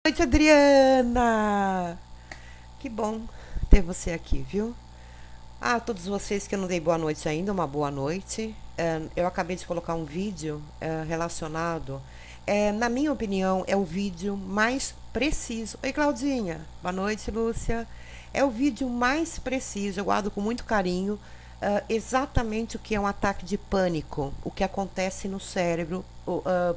Noite, Adriana! Que bom ter você aqui, viu? A todos vocês que eu não dei boa noite ainda, uma boa noite. Eu acabei de colocar um vídeo relacionado. Na minha opinião, é o vídeo mais preciso. Oi, Claudinha. Boa noite, Lúcia. É o vídeo mais preciso, eu guardo com muito carinho, exatamente o que é um ataque de pânico, o que acontece no cérebro,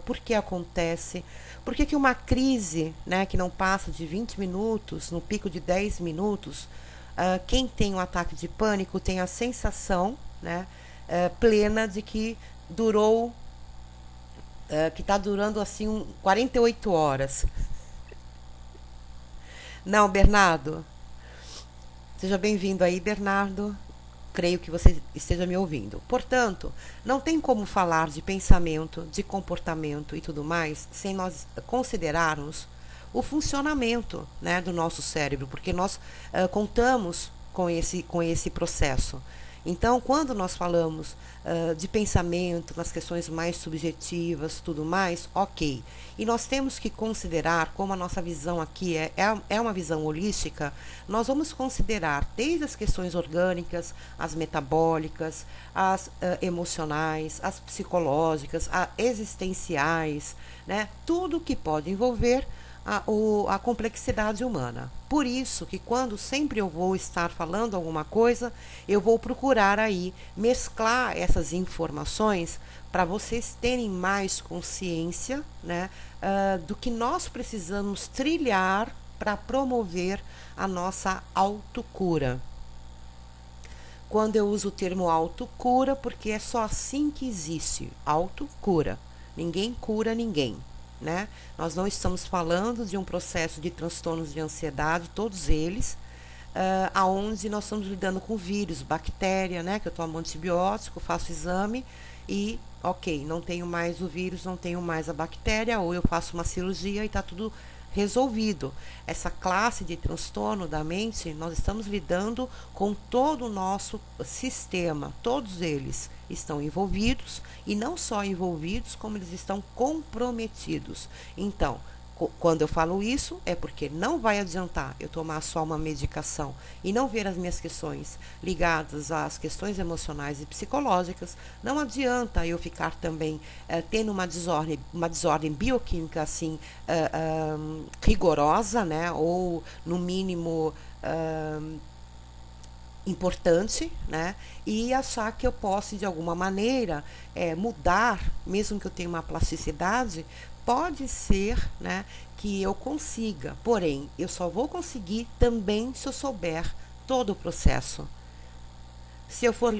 por que acontece, por que uma crise, né, que não passa de 20 minutos, no pico de 10 minutos, quem tem um ataque de pânico tem a sensação, né, plena de que durou, que está durando assim 48 horas. Não, Bernardo? Seja bem-vindo aí, Bernardo. Creio que você esteja me ouvindo. Portanto, não tem como falar de pensamento, de comportamento e tudo mais sem nós considerarmos o funcionamento, né, do nosso cérebro, porque nós contamos com esse processo. Então, quando nós falamos de pensamento, nas questões mais subjetivas, tudo mais, ok. E nós temos que considerar, como a nossa visão aqui é uma visão holística, nós vamos considerar desde as questões orgânicas, as metabólicas, as emocionais, as psicológicas, as existenciais, né? Tudo que pode envolver a complexidade humana. Por isso que quando sempre eu vou estar falando alguma coisa, eu vou procurar aí mesclar essas informações para vocês terem mais consciência, né, do que nós precisamos trilhar para promover a nossa autocura. Quando eu uso o termo autocura, porque é só assim que existe, autocura. Ninguém cura ninguém, né? Nós não estamos falando de um processo de transtornos de ansiedade, todos eles, aonde nós estamos lidando com vírus, bactéria, né? Que eu tomo antibiótico, faço exame e, ok, não tenho mais o vírus, não tenho mais a bactéria, ou eu faço uma cirurgia e está tudo resolvido. Essa classe de transtorno da mente, nós estamos lidando com todo o nosso sistema, todos eles estão envolvidos e não só envolvidos, como eles estão comprometidos. Então, quando eu falo isso, é porque não vai adiantar eu tomar só uma medicação e não ver as minhas questões ligadas às questões emocionais e psicológicas. Não adianta eu ficar também tendo uma desordem bioquímica assim rigorosa, né? Ou no mínimo importante, né? E achar que eu posso de alguma maneira mudar, mesmo que eu tenha uma plasticidade, pode ser, né, que eu consiga. Porém, eu só vou conseguir também se eu souber todo o processo. Se eu for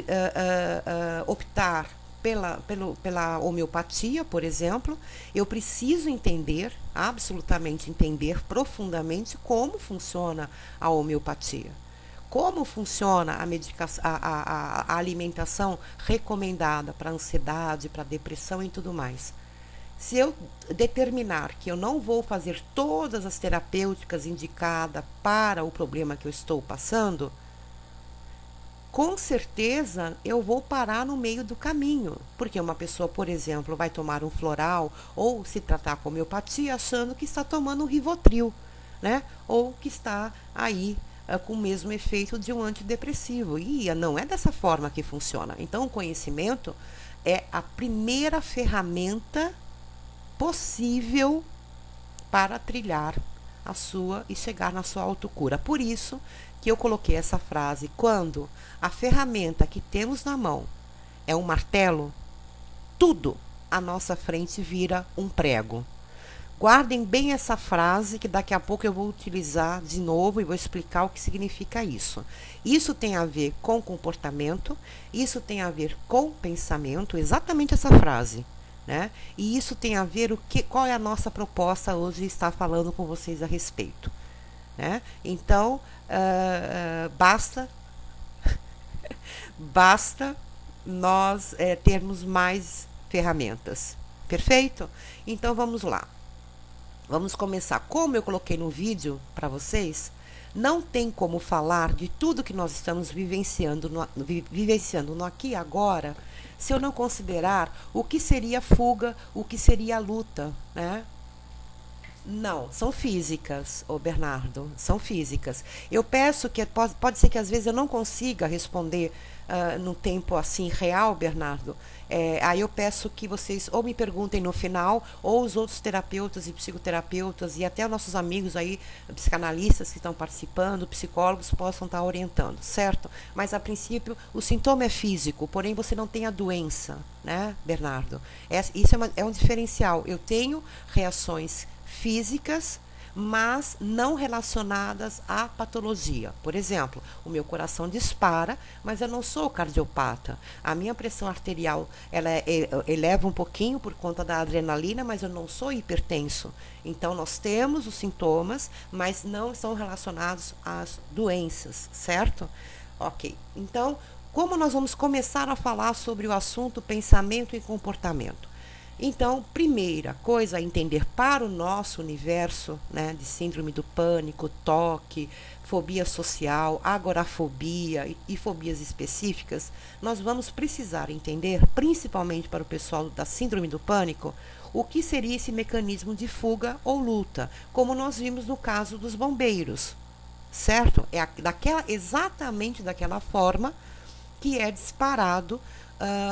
optar pela homeopatia, por exemplo, eu preciso entender, absolutamente entender profundamente como funciona a homeopatia. Como funciona a, medicação, a alimentação recomendada para ansiedade, para depressão e tudo mais. Se eu determinar que eu não vou fazer todas as terapêuticas indicadas para o problema que eu estou passando, com certeza eu vou parar no meio do caminho. Porque uma pessoa, por exemplo, vai tomar um floral ou se tratar com homeopatia achando que está tomando um Rivotril, né? Ou que está aí com o mesmo efeito de um antidepressivo. E não é dessa forma que funciona. Então, o conhecimento é a primeira ferramenta possível para trilhar a sua e chegar na sua autocura. Por isso que eu coloquei essa frase: quando a ferramenta que temos na mão é um martelo, tudo à nossa frente vira um prego. Guardem bem essa frase, que daqui a pouco eu vou utilizar de novo e vou explicar o que significa isso. Isso tem a ver com comportamento, isso tem a ver com pensamento, exatamente essa frase. Né? E isso tem a ver qual é a nossa proposta hoje estar falando com vocês a respeito. Né? Então, basta nós termos mais ferramentas. Perfeito? Então vamos lá. Vamos começar. Como eu coloquei no vídeo para vocês, não tem como falar de tudo que nós estamos vivenciando no aqui e agora, se eu não considerar o que seria fuga, o que seria luta, né? Não, são físicas, ô Bernardo, são físicas. Eu peço que, pode ser que às vezes eu não consiga responder no tempo assim real, Bernardo. Aí eu peço que vocês ou me perguntem no final, ou os outros terapeutas e psicoterapeutas e até nossos amigos aí, psicanalistas que estão participando, psicólogos, possam estar orientando, certo? Mas a princípio o sintoma é físico, porém você não tem a doença, né, Bernardo? Isso é um diferencial. Eu tenho reações físicas, mas não relacionadas à patologia. Por exemplo, o meu coração dispara, mas eu não sou cardiopata. A minha pressão arterial ela eleva um pouquinho por conta da adrenalina, mas eu não sou hipertenso. Então, nós temos os sintomas, mas não são relacionados às doenças, certo? Ok. Então, como nós vamos começar a falar sobre o assunto pensamento e comportamento? Então, primeira coisa a entender para o nosso universo, né, de síndrome do pânico, toque, fobia social, agorafobia e fobias específicas, nós vamos precisar entender, principalmente para o pessoal da síndrome do pânico, o que seria esse mecanismo de fuga ou luta, como nós vimos no caso dos bombeiros, certo? Exatamente daquela forma que é disparado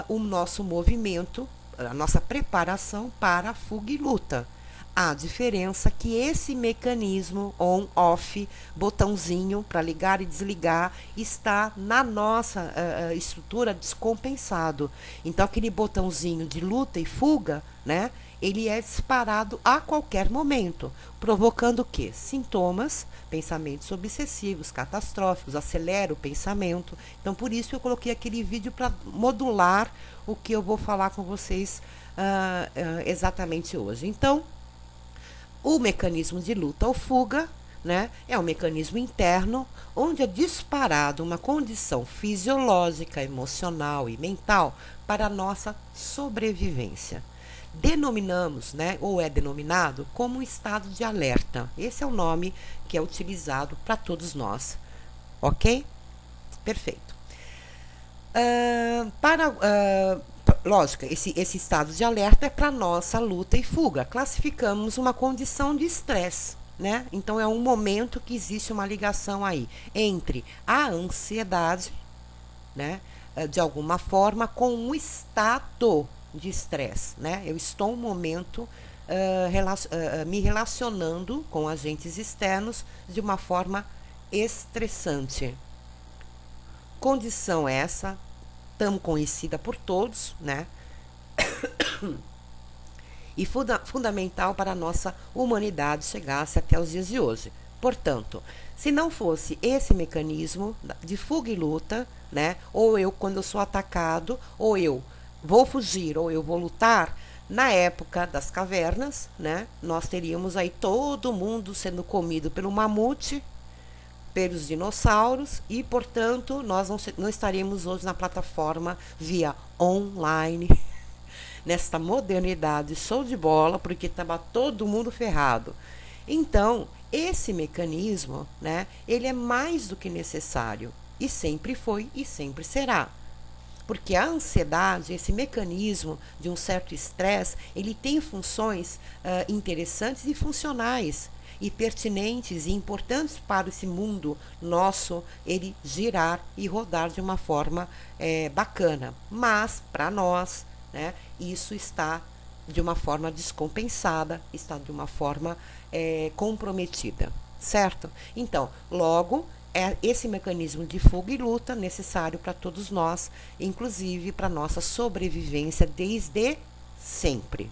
o nosso movimento, a nossa preparação para a fuga e luta. A diferença é que esse mecanismo on-off, botãozinho para ligar e desligar, está na nossa estrutura descompensado. Então, aquele botãozinho de luta e fuga, né? Ele é disparado a qualquer momento, provocando o quê? Sintomas, pensamentos obsessivos, catastróficos, acelera o pensamento. Então, por isso eu coloquei aquele vídeo para modular o que eu vou falar com vocês exatamente hoje. Então, o mecanismo de luta ou fuga, né, é um mecanismo interno onde é disparado uma condição fisiológica, emocional e mental para a nossa sobrevivência. Denominamos, né, ou é denominado como um estado de alerta. Esse é o nome que é utilizado para todos nós. Ok? Perfeito. Lógico, esse estado de alerta é para nossa luta e fuga. Classificamos uma condição de estresse, né? Então é um momento que existe uma ligação aí entre a ansiedade, né, de alguma forma, com um estado de estresse, né? Eu estou um momento me relacionando com agentes externos de uma forma estressante. Condição essa tão conhecida por todos, né? E fundamental para a nossa humanidade chegasse até os dias de hoje. Portanto, se não fosse esse mecanismo de fuga e luta, né? Ou eu, quando eu sou atacado, ou eu vou fugir, ou eu vou lutar, na época das cavernas, né? Nós teríamos aí todo mundo sendo comido pelo mamute, pelos dinossauros e, portanto, nós não estaríamos hoje na plataforma via online, nesta modernidade show de bola, porque estava todo mundo ferrado. Então, esse mecanismo, né, ele é mais do que necessário, e sempre foi e sempre será. Porque a ansiedade, esse mecanismo de um certo estresse, ele tem funções interessantes e funcionais, e pertinentes e importantes para esse mundo nosso, ele girar e rodar de uma forma bacana. Mas, para nós, né, isso está de uma forma descompensada, está de uma forma comprometida, certo? Então, logo, é esse mecanismo de fuga e luta necessário para todos nós, inclusive para nossa sobrevivência desde sempre.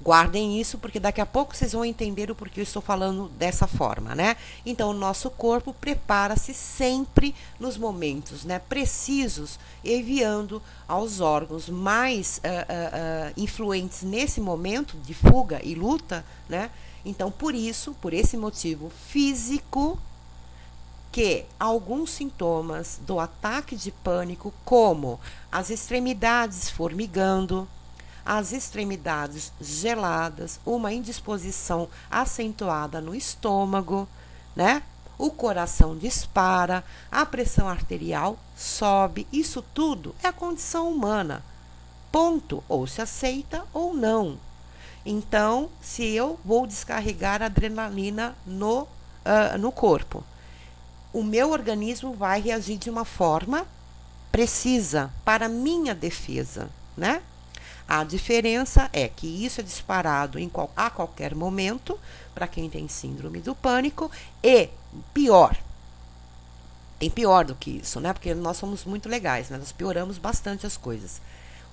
Guardem isso, porque daqui a pouco vocês vão entender o porquê eu estou falando dessa forma, né? Então, o nosso corpo prepara-se sempre nos momentos, né, precisos, enviando aos órgãos mais influentes nesse momento de fuga e luta, né? Então, por isso, por esse motivo físico, que alguns sintomas do ataque de pânico, como as extremidades formigando, as extremidades geladas, uma indisposição acentuada no estômago, né? O coração dispara, a pressão arterial sobe, isso tudo é a condição humana. Ponto, ou se aceita ou não. Então, se eu vou descarregar adrenalina no corpo, o meu organismo vai reagir de uma forma precisa para minha defesa, né? A diferença é que isso é disparado a qualquer momento para quem tem síndrome do pânico e pior, tem pior do que isso, né? Porque nós somos muito legais, né? Nós pioramos bastante as coisas.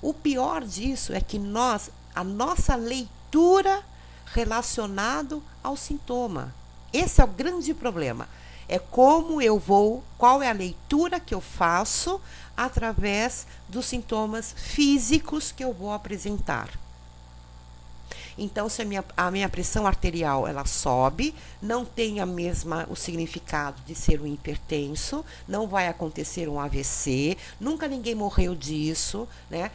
O pior disso é que a nossa leitura relacionado ao sintoma. Esse é o grande problema. É como eu vou, qual é a leitura que eu faço através dos sintomas físicos que eu vou apresentar. Então, se a minha pressão arterial ela sobe, não tem o significado de ser um hipertenso, não vai acontecer um AVC, nunca ninguém morreu disso, né?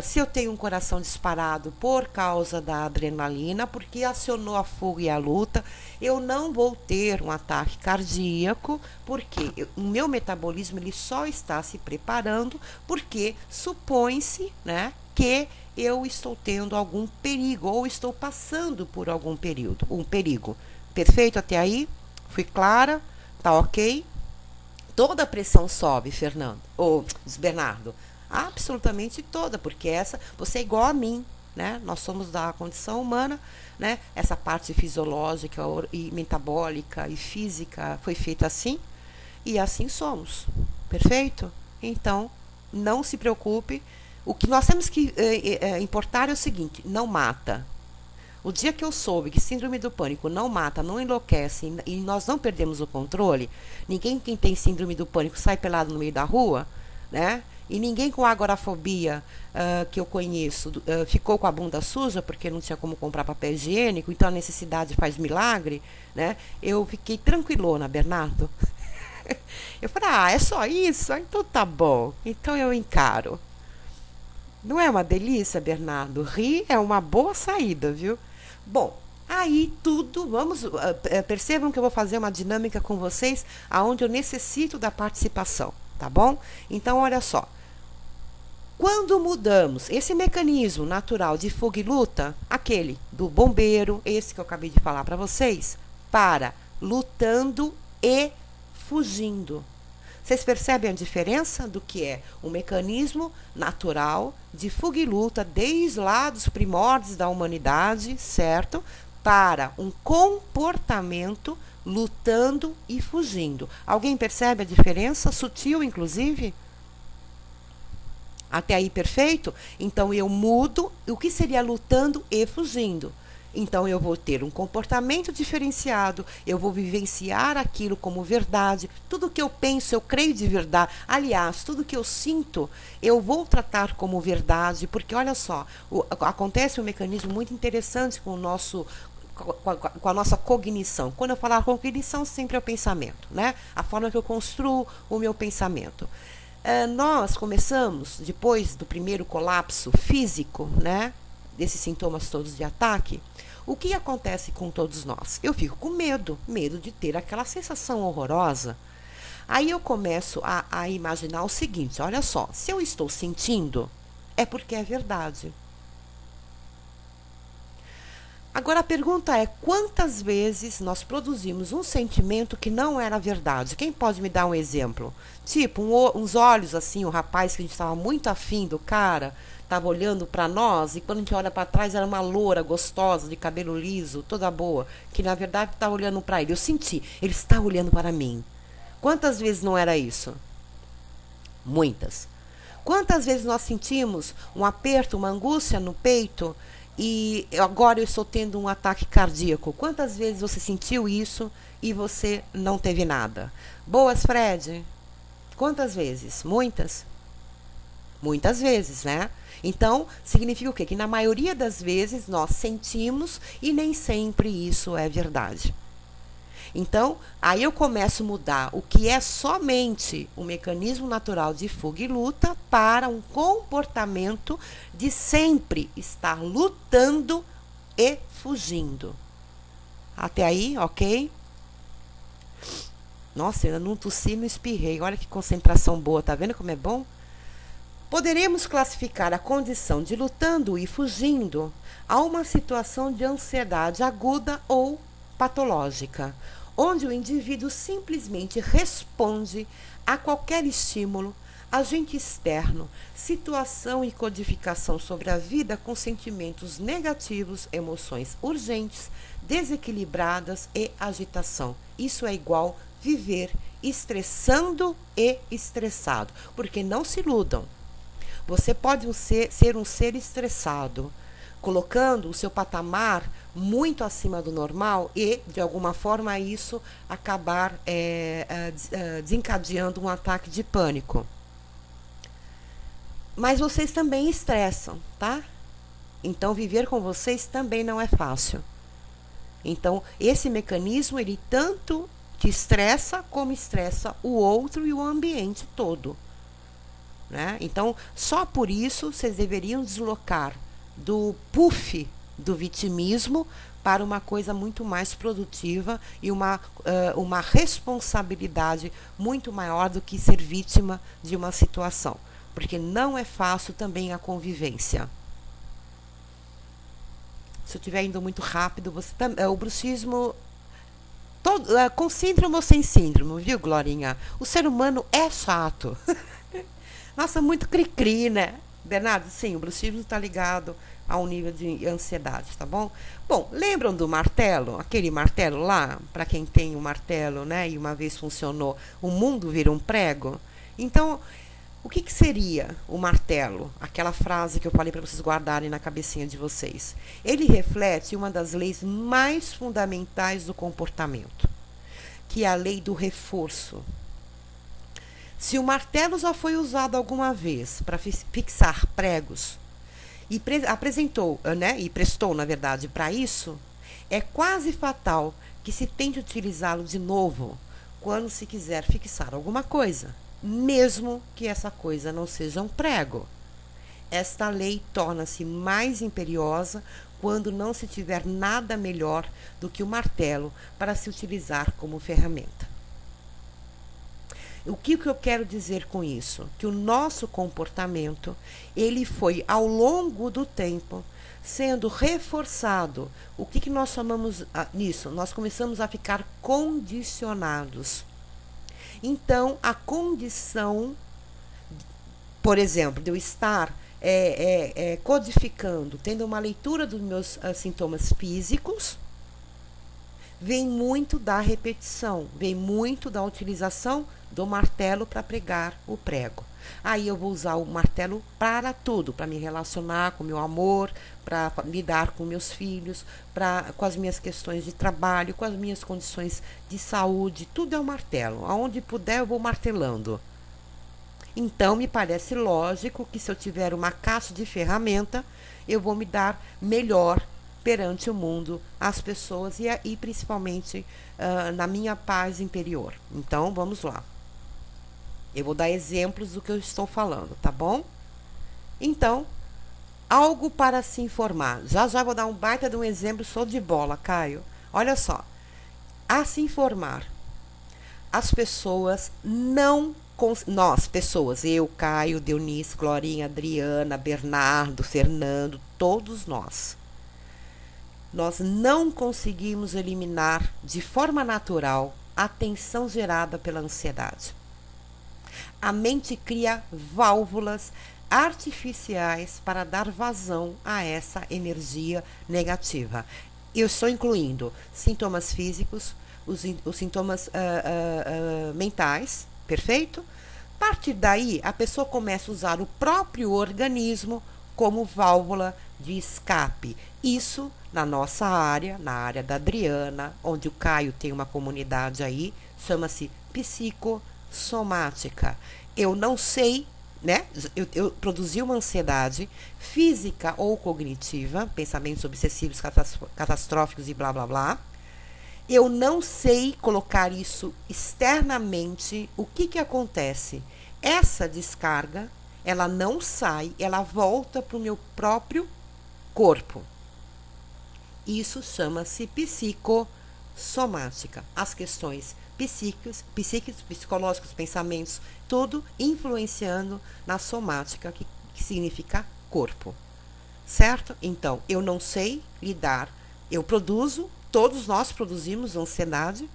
Se eu tenho um coração disparado por causa da adrenalina, porque acionou a fuga e a luta, eu não vou ter um ataque cardíaco, porque o meu metabolismo ele só está se preparando, porque supõe-se, né, que eu estou tendo algum perigo ou estou passando por algum perigo. Perfeito até aí? Fui clara? Tá ok? Toda a pressão sobe, Fernando, ou Bernardo. Absolutamente toda, porque você é igual a mim, né? Nós somos da condição humana, né? Essa parte fisiológica e metabólica e física foi feita assim, e assim somos. Perfeito? Então, não se preocupe. O que nós temos que importar é o seguinte: não mata. O dia que eu soube que síndrome do pânico não mata, não enlouquece e nós não perdemos o controle, ninguém quem tem síndrome do pânico sai pelado no meio da rua, né? E ninguém com agorafobia que eu conheço ficou com a bunda suja porque não tinha como comprar papel higiênico, então a necessidade faz milagre, né? Eu fiquei tranquilona, Bernardo. Eu falei, é só isso? Então tá bom, então eu encaro. Não é uma delícia, Bernardo? Rir é uma boa saída, viu? Bom, aí tudo, percebam que eu vou fazer uma dinâmica com vocês aonde eu necessito da participação, tá bom? Então, olha só. Quando mudamos esse mecanismo natural de fuga e luta, aquele do bombeiro, esse que eu acabei de falar para vocês, para lutando e fugindo. Vocês percebem a diferença do que é um mecanismo natural de fuga e luta desde lá dos primórdios da humanidade, certo? Para um comportamento lutando e fugindo. Alguém percebe a diferença? Sutil, inclusive? Até aí, perfeito? Então, eu mudo. O que seria lutando e fugindo? Então, eu vou ter um comportamento diferenciado, eu vou vivenciar aquilo como verdade. Tudo que eu penso, eu creio de verdade. Aliás, tudo que eu sinto, eu vou tratar como verdade, porque olha só, acontece um mecanismo muito interessante com a nossa cognição. Quando eu falar cognição, sempre é o pensamento, né? A forma que eu construo o meu pensamento. Nós começamos, depois do primeiro colapso físico, né? Desses sintomas todos de ataque, o que acontece com todos nós? Eu fico com medo de ter aquela sensação horrorosa. Aí eu começo a imaginar o seguinte: olha só, se eu estou sentindo, é porque é verdade. Agora a pergunta é: quantas vezes nós produzimos um sentimento que não era verdade? Quem pode me dar um exemplo? Tipo, uns olhos assim, o rapaz que a gente estava muito afim do cara, estava olhando para nós e quando a gente olha para trás era uma loura gostosa, de cabelo liso, toda boa, que na verdade estava olhando para ele. Eu senti, ele está olhando para mim. Quantas vezes não era isso? Muitas. Quantas vezes nós sentimos um aperto, uma angústia no peito e agora eu estou tendo um ataque cardíaco? Quantas vezes você sentiu isso e você não teve nada? Boas, Fred? Quantas vezes? Muitas? Muitas vezes, né? Então, significa o quê? Que na maioria das vezes nós sentimos e nem sempre isso é verdade. Então, aí eu começo a mudar o que é somente um mecanismo natural de fuga e luta para um comportamento de sempre estar lutando e fugindo. Até aí, ok? Nossa, eu não tossi e não espirrei. Olha que concentração boa, tá vendo como é bom? Poderemos classificar a condição de lutando e fugindo a uma situação de ansiedade aguda ou patológica, onde o indivíduo simplesmente responde a qualquer estímulo, agente externo, situação e codificação sobre a vida com sentimentos negativos, emoções urgentes, desequilibradas e agitação. Isso é igual viver estressando e estressado, porque não se iludam. Você pode ser um ser estressado, colocando o seu patamar muito acima do normal e, de alguma forma, isso acabar desencadeando um ataque de pânico. Mas vocês também estressam, tá? Então, viver com vocês também não é fácil. Então, esse mecanismo, ele tanto te estressa como estressa o outro e o ambiente todo. Né? Então, só por isso, vocês deveriam deslocar do puff do vitimismo para uma coisa muito mais produtiva e uma responsabilidade muito maior do que ser vítima de uma situação. Porque não é fácil também a convivência. Se eu estiver indo muito rápido, o bruxismo, com síndrome ou sem síndrome, viu, Glorinha? O ser humano é chato. Nossa, muito cri-cri, né? Bernardo, sim, o bruxismo está ligado a um nível de ansiedade, tá bom? Bom, lembram do martelo? Aquele martelo lá, para quem tem um martelo, né? E uma vez funcionou, o mundo vira um prego. Então, o que seria o martelo? Aquela frase que eu falei para vocês guardarem na cabecinha de vocês. Ele reflete uma das leis mais fundamentais do comportamento, que é a lei do reforço. Se o martelo já foi usado alguma vez para fixar pregos e prestou, na verdade, para isso, é quase fatal que se tente utilizá-lo de novo quando se quiser fixar alguma coisa, mesmo que essa coisa não seja um prego. Esta lei torna-se mais imperiosa quando não se tiver nada melhor do que o martelo para se utilizar como ferramenta. O que eu quero dizer com isso? Que o nosso comportamento, ele foi ao longo do tempo sendo reforçado. O que nós chamamos nisso? Nós começamos a ficar condicionados. Então, a condição, por exemplo, de eu estar codificando, tendo uma leitura dos meus sintomas físicos, vem muito da repetição, vem muito da utilização do martelo para pregar o prego. Aí eu vou usar o martelo para tudo, para me relacionar com o meu amor, para lidar com meus filhos, com as minhas questões de trabalho, com as minhas condições de saúde, tudo é o martelo. Aonde puder eu vou martelando. Então me parece lógico que se eu tiver uma caixa de ferramenta, eu vou me dar melhor perante o mundo, as pessoas e principalmente na minha paz interior. Então, vamos lá. Eu vou dar exemplos do que eu estou falando, tá bom? Então, algo para se informar. Já vou dar um baita de um exemplo, sou de bola, Caio. Olha só. A se informar. As pessoas não... Nós, pessoas, eu, Caio, Deunice, Glorinha, Adriana, Bernardo, Fernando, todos nós não conseguimos eliminar de forma natural a tensão gerada pela ansiedade. A mente cria válvulas artificiais para dar vazão a essa energia negativa. Eu estou incluindo sintomas físicos, os sintomas mentais, perfeito? A partir daí, a pessoa começa a usar o próprio organismo como válvula de escape. Isso na nossa área, na área da Adriana, onde o Caio tem uma comunidade aí, chama-se psicossomática. Eu não sei, né? Eu produzi uma ansiedade física ou cognitiva, pensamentos obsessivos, catastróficos e blá blá blá. Eu não sei colocar isso externamente. O que acontece? Essa descarga, ela não sai, ela volta para o meu próprio corpo. Isso chama-se somática. As questões psíquicos, psicológicos, pensamentos, tudo influenciando na somática, que significa corpo. Certo? Então, eu não sei lidar, eu produzo, todos nós produzimos ansiedade,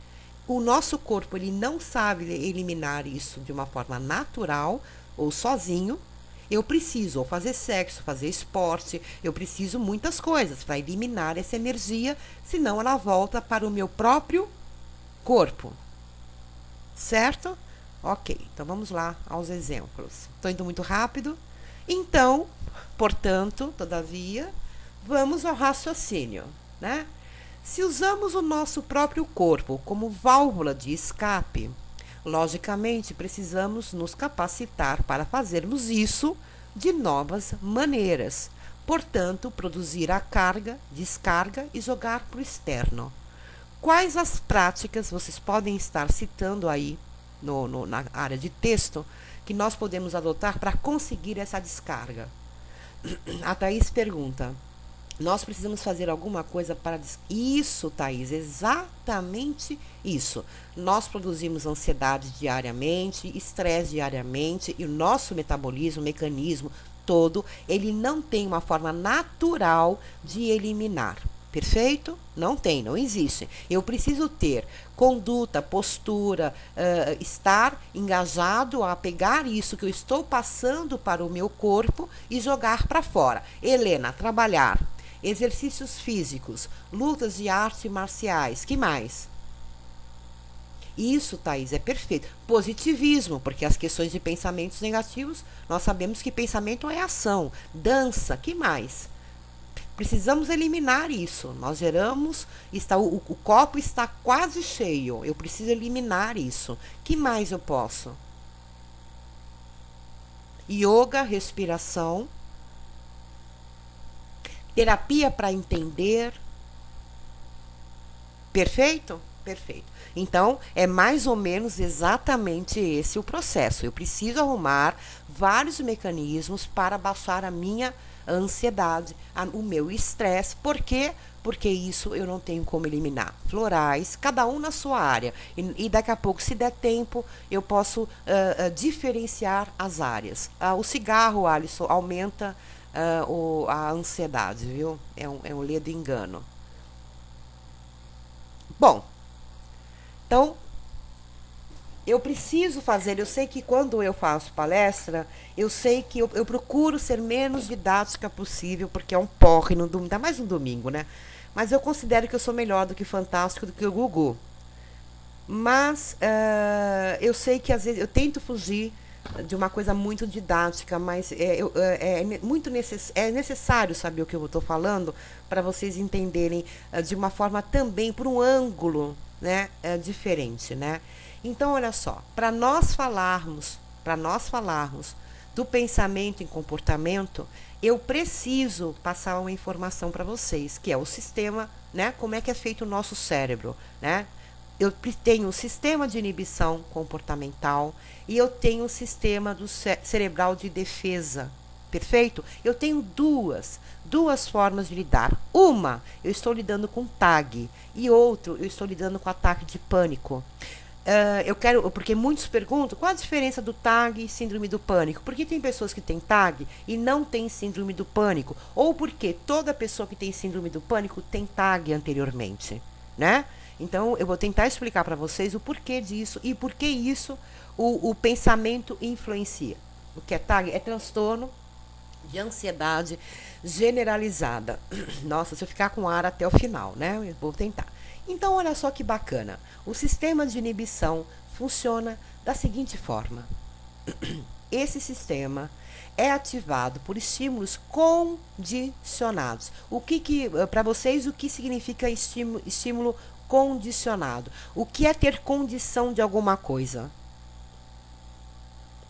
o nosso corpo ele não sabe eliminar isso de uma forma natural ou sozinho. Eu preciso ou fazer sexo, fazer esporte, eu preciso muitas coisas para eliminar essa energia, senão ela volta para o meu próprio corpo. Certo? Ok, então vamos lá aos exemplos. Estou indo muito rápido. Então, portanto, todavia, vamos ao raciocínio, né? Se usamos o nosso próprio corpo como válvula de escape, logicamente precisamos nos capacitar para fazermos isso de novas maneiras. Portanto, produzir a carga, descarga e jogar para o externo. Quais as práticas vocês podem estar citando aí na área de texto que nós podemos adotar para conseguir essa descarga? A Thaís pergunta: nós precisamos fazer alguma coisa para... Isso, Thaís, exatamente isso. Nós produzimos ansiedade diariamente, estresse diariamente, e o nosso metabolismo, o mecanismo todo, ele não tem uma forma natural de eliminar. Perfeito? Não tem, não existe. Eu preciso ter conduta, postura, estar engajado a pegar isso que eu estou passando para o meu corpo e jogar para fora. Helena, trabalhar, exercícios físicos, lutas de artes marciais, que mais? Isso, Thaís, é perfeito. Positivismo, porque as questões de pensamentos negativos, nós sabemos que pensamento é ação. Dança, que mais? Precisamos eliminar isso. Nós geramos, o copo está quase cheio. Eu preciso eliminar isso. Que mais eu posso? Yoga, respiração, terapia para entender. Perfeito? Perfeito. Então, é mais ou menos exatamente esse o processo. Eu preciso arrumar vários mecanismos para baixar a minha ansiedade, o meu estresse. Por quê? Porque isso eu não tenho como eliminar. Florais, cada um na sua área. E daqui a pouco, se der tempo, eu posso diferenciar as áreas. O cigarro, Alisson, aumenta a ansiedade, viu? É um ledo engano. Bom, então, eu preciso fazer, eu sei que quando eu faço palestra, eu sei que eu procuro ser menos didática possível, porque é um porre, no domingo, ainda mais no domingo, né? Mas eu considero que eu sou melhor do que Fantástico, do que o Gugu. Mas eu sei que às vezes eu tento fugir de uma coisa muito didática, mas é necessário saber o que eu estou falando para vocês entenderem de uma forma também, por um ângulo, né, diferente, né? Então, olha só, para nós falarmos do pensamento em comportamento, eu preciso passar uma informação para vocês, que é o sistema, né? Como é que é feito o nosso cérebro, né? Eu tenho o sistema de inibição comportamental e eu tenho o sistema do cerebral de defesa. Perfeito? Eu tenho duas formas de lidar. Uma, eu estou lidando com TAG, e outro, eu estou lidando com ataque de pânico. Porque muitos perguntam qual a diferença do TAG e síndrome do pânico. Porque tem pessoas que têm TAG e não têm síndrome do pânico, ou porque toda pessoa que tem síndrome do pânico tem TAG anteriormente, né? Então, eu vou tentar explicar para vocês o porquê disso e por que isso o pensamento influencia. O que é TAG? É transtorno de ansiedade generalizada. Nossa, se eu ficar com ar até o final, né? Eu vou tentar. Então, olha só que bacana. O sistema de inibição funciona da seguinte forma. Esse sistema é ativado por estímulos condicionados. Para vocês, o que significa estímulo condicionado? O que é ter condição de alguma coisa?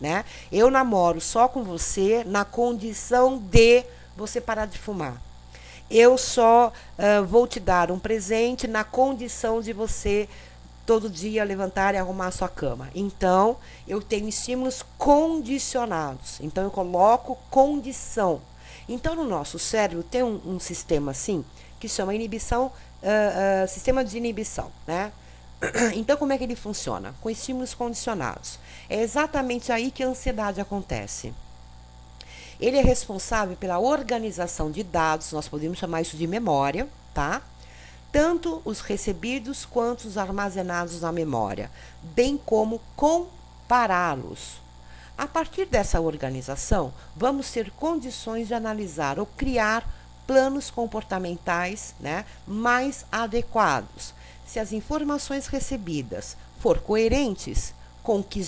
Né? Eu namoro só com você na condição de você parar de fumar. Eu só vou te dar um presente na condição de você todo dia levantar e arrumar a sua cama. Então, eu tenho estímulos condicionados. Então, eu coloco condição. Então, no nosso cérebro tem um sistema assim, que chama inibição sistema de inibição, né? Então, como é que ele funciona? Com estímulos condicionados. É exatamente aí que a ansiedade acontece. Ele é responsável pela organização de dados, nós podemos chamar isso de memória, tá? Tanto os recebidos quanto os armazenados na memória, bem como compará-los. A partir dessa organização, vamos ter condições de analisar ou criar planos comportamentais, né, mais adequados. Se as informações recebidas for coerentes com o que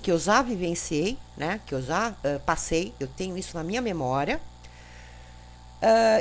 eu já vivenciei, né, que eu já passei, eu tenho isso na minha memória,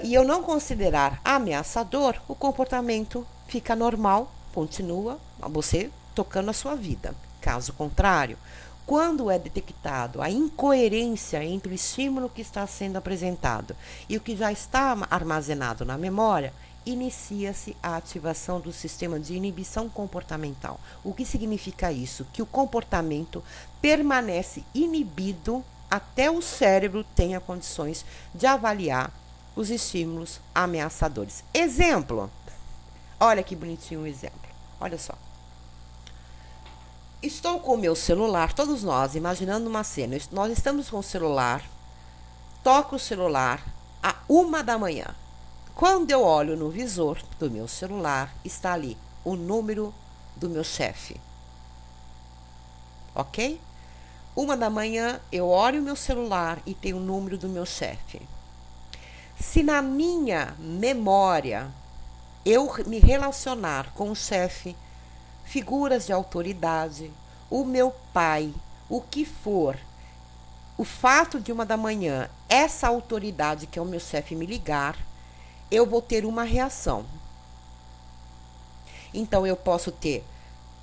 e eu não considerar ameaçador, o comportamento fica normal, continua você tocando a sua vida. Caso contrário, quando é detectado a incoerência entre o estímulo que está sendo apresentado e o que já está armazenado na memória, inicia-se a ativação do sistema de inibição comportamental. O que significa isso? Que o comportamento permanece inibido até o cérebro tenha condições de avaliar os estímulos ameaçadores. Exemplo. Olha que bonitinho o exemplo. Olha só. Estou com o meu celular, todos nós, imaginando uma cena. Nós estamos com o celular, toco o celular à 1 da manhã. Quando eu olho no visor do meu celular, está ali o número do meu chefe. Ok? 1 da manhã, eu olho o meu celular e tem o número do meu chefe. Se na minha memória eu me relacionar com o chefe, figuras de autoridade, o meu pai, o que for, o fato de 1 da manhã, essa autoridade que é o meu chefe me ligar, eu vou ter uma reação. Então eu posso ter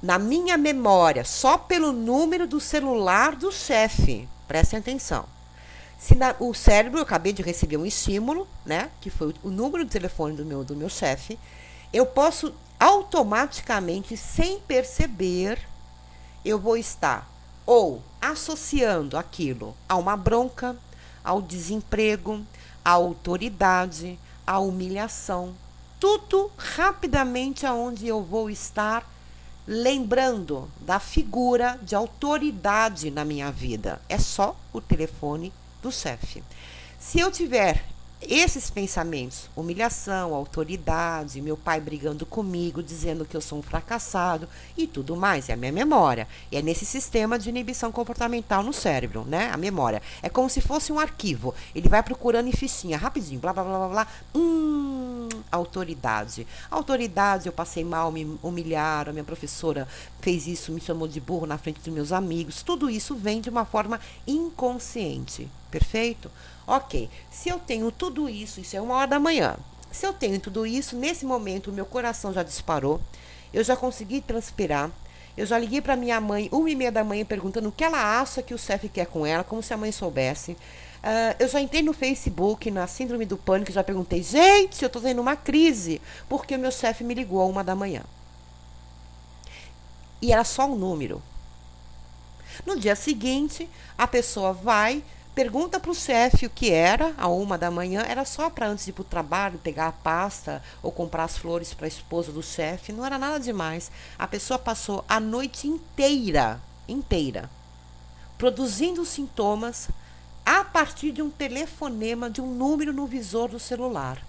na minha memória, só pelo número do celular do chefe, prestem atenção. Se o cérebro, eu acabei de receber um estímulo, né, que foi o número de telefone do meu chefe, eu posso automaticamente, sem perceber, eu vou estar ou associando aquilo a uma bronca, ao desemprego, à autoridade, à humilhação, tudo rapidamente aonde eu vou estar lembrando da figura de autoridade na minha vida. É só o telefone do chefe. Se eu tiver esses pensamentos, humilhação, autoridade, meu pai brigando comigo, dizendo que eu sou um fracassado e tudo mais, é a minha memória. E é nesse sistema de inibição comportamental no cérebro, né? A memória. É como se fosse um arquivo. Ele vai procurando em fichinha, rapidinho, blá, blá, blá, blá, blá. Autoridade. Autoridade, eu passei mal, me humilharam, a minha professora fez isso, me chamou de burro na frente dos meus amigos. Tudo isso vem de uma forma inconsciente. Perfeito? Ok, se eu tenho tudo isso é 1 da manhã. Se eu tenho tudo isso, nesse momento o meu coração já disparou, eu já consegui transpirar, eu já liguei para minha mãe 1h30 da manhã perguntando o que ela acha que o chefe quer com ela, como se a mãe soubesse. Eu já entrei no Facebook, na síndrome do pânico, já perguntei, gente, eu tô tendo uma crise, porque o meu chefe me ligou a 1 da manhã. E era só um número. No dia seguinte, a pessoa vai, pergunta para o chefe o que era, a 1 da manhã, era só para antes de ir para o trabalho, pegar a pasta ou comprar as flores para a esposa do chefe, não era nada demais. A pessoa passou a noite inteira, produzindo sintomas a partir de um telefonema, de um número no visor do celular.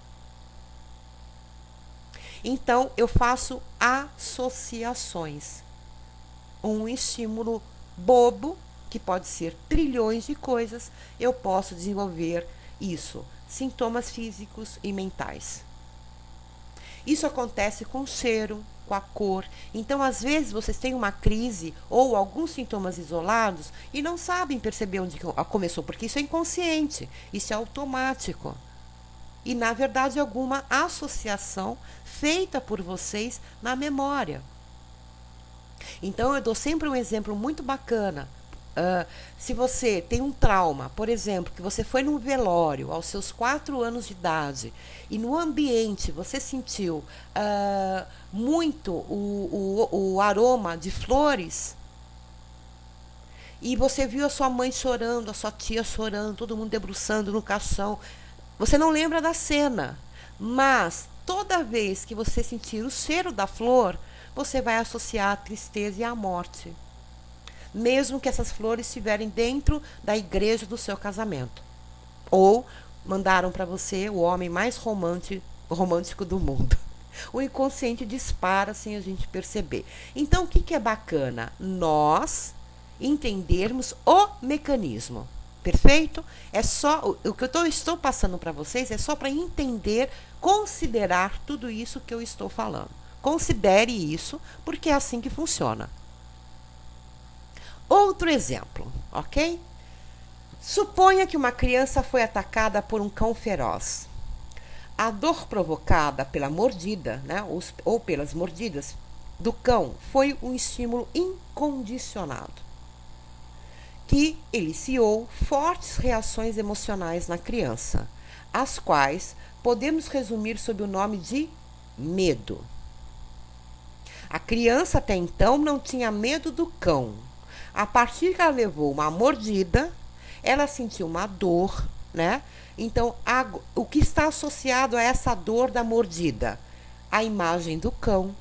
Então, eu faço associações. Um estímulo bobo, que pode ser trilhões de coisas, eu posso desenvolver isso, sintomas físicos e mentais. Isso acontece com o cheiro, com a cor. Então, às vezes, vocês têm uma crise ou alguns sintomas isolados e não sabem perceber onde começou, porque isso é inconsciente, isso é automático. E, na verdade, alguma associação feita por vocês na memória. Então, eu dou sempre um exemplo muito bacana. Se você tem um trauma, por exemplo, que você foi num velório aos seus 4 anos de idade e no ambiente você sentiu muito o aroma de flores e você viu a sua mãe chorando, a sua tia chorando, todo mundo debruçando no caixão, você não lembra da cena, mas toda vez que você sentir o cheiro da flor, você vai associar a tristeza e a morte. Mesmo que essas flores estiverem dentro da igreja do seu casamento. Ou mandaram para você o homem mais romântico do mundo. O inconsciente dispara sem a gente perceber. Então, o que é bacana? Nós entendermos o mecanismo. Perfeito? É só o que eu estou passando para vocês é só para entender, considerar tudo isso que eu estou falando. Considere isso, porque é assim que funciona. Outro exemplo, ok? Suponha que uma criança foi atacada por um cão feroz. A dor provocada pela mordida, né, ou pelas mordidas do cão foi um estímulo incondicionado, que eliciou fortes reações emocionais na criança, as quais podemos resumir sob o nome de medo. A criança até então não tinha medo do cão. A partir que ela levou uma mordida, ela sentiu uma dor, né? Então, o que está associado a essa dor da mordida? A imagem do cão,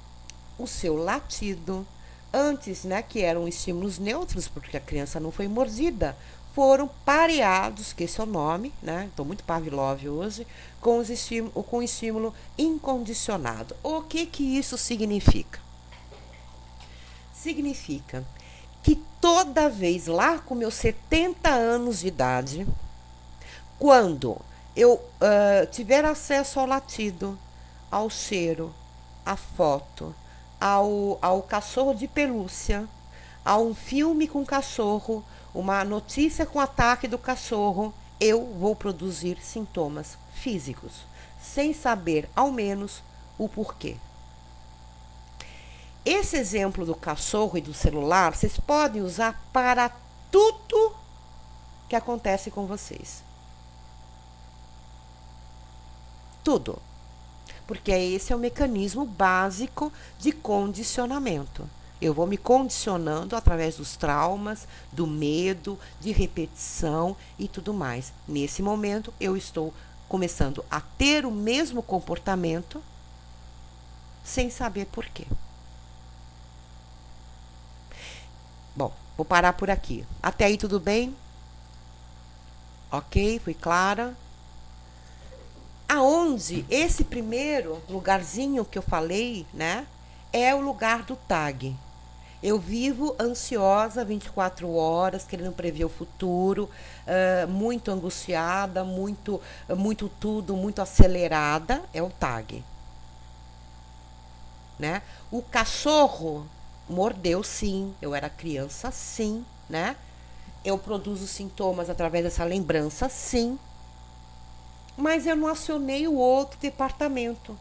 o seu latido. Antes, né, que eram estímulos neutros, porque a criança não foi mordida, foram pareados, que esse é o nome, né? Estou muito Pavlov hoje, com o estímulo incondicionado. O que isso significa? Significa que toda vez lá com meus 70 anos de idade, quando eu tiver acesso ao latido, ao cheiro, à foto, ao cachorro de pelúcia, a um filme com cachorro, uma notícia com ataque do cachorro, eu vou produzir sintomas físicos, sem saber ao menos o porquê. Esse exemplo do cachorro e do celular, vocês podem usar para tudo que acontece com vocês. Tudo. Porque esse é o mecanismo básico de condicionamento. Eu vou me condicionando através dos traumas, do medo, de repetição e tudo mais. Nesse momento, eu estou começando a ter o mesmo comportamento sem saber por quê. Bom, vou parar por aqui. Até aí tudo bem? Ok, fui clara? Aonde esse primeiro lugarzinho que eu falei, né, é o lugar do TAG. Eu vivo ansiosa 24 horas, querendo prever o futuro, muito angustiada, muito tudo, muito acelerada, é o TAG. Né? O cachorro mordeu, sim, eu era criança, sim, né? Eu produzo sintomas através dessa lembrança, sim. Mas eu não acionei o outro departamento